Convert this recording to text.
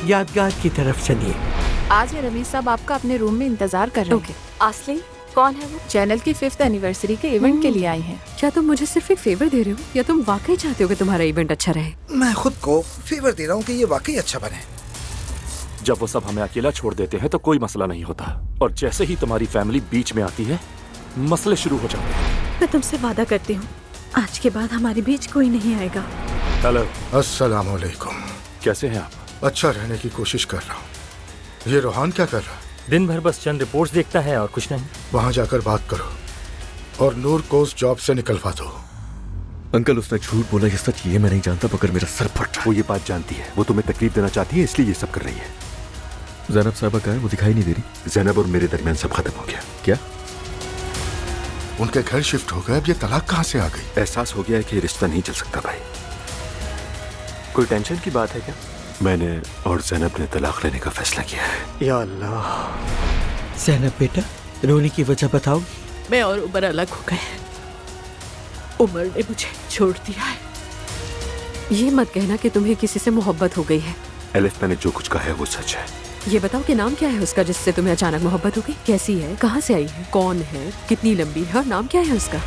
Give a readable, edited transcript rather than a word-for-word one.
यादगार की तरफ चलिए। आज है रमीज साहब आपका अपने रूम में इंतजार कर रहे हैं। ओके, आसली कौन है वो? चैनल की 5th एनिवर्सरी के इवेंट के लिए आए हैं। क्या तुम मुझे सिर्फ एक फेवर दे रहे हो या तुम वाकई चाहते हो कि तुम्हारा इवेंट अच्छा रहे? मैं खुद को फेवर दे रहा हूँ कि ये वाकई अच्छा बने। जब वो सब हमें अकेला छोड़ देते हैं तो कोई मसला नहीं होता, और जैसे ही तुम्हारी फैमिली बीच में आती है मसले शुरू हो जाते हैं। मैं तुमसे वादा करती हूँ, आज के बाद हमारे बीच कोई नहीं आएगा। हेलो, अस्सलाम वालेकुम। कैसे हैं आप? अच्छा रहने की कोशिश कर रहा हूँ। ये रोहान क्या कर रहा है? दिन भर बस चंद रिपोर्ट्स देखता है और कुछ नहीं। वहाँ जाकर बात करो और नूर को उस जॉब से निकलवा दो। अंकल, उसने झूठ बोला, ये सच ये मैं नहीं जानता, मगर मेरा सर फट रहा है। वो ये बात जानती है, वो तुम्हें तकलीफ देना चाहती है, इसलिए ये सब कर रही है। जैनब साहबा कहाँ है? वो दिखाई नहीं दे रही। जैनब और मेरे दरमियान सब खत्म हो गया। क्या? उनके घर शिफ्ट हो गए, अब ये तलाक कहाँ से आ गई? एहसास हो गया है कि ये रिश्ता नहीं चल सकता भाई। कोई टेंशन की बात है क्या? मैंने और जैनब ने तलाक लेने का फैसला किया है। या अल्लाह। ज़ैनब बेटा, रोने की वजह बताओ। मैं और उमर अलग हो गए। उमर ने मुझे छोड़ दिया है। ये मत कहना कि तुम्हें किसी से मोहब्बत हो गई है। एलिफ, मैंने जो कुछ कहा है वो सच है। ये बताओ कि नाम क्या है उसका जिससे तुम्हें अचानक मोहब्बत हो गई? कैसी है, कहाँ से आई है, कौन है, कितनी लंबी है और नाम क्या है उसका?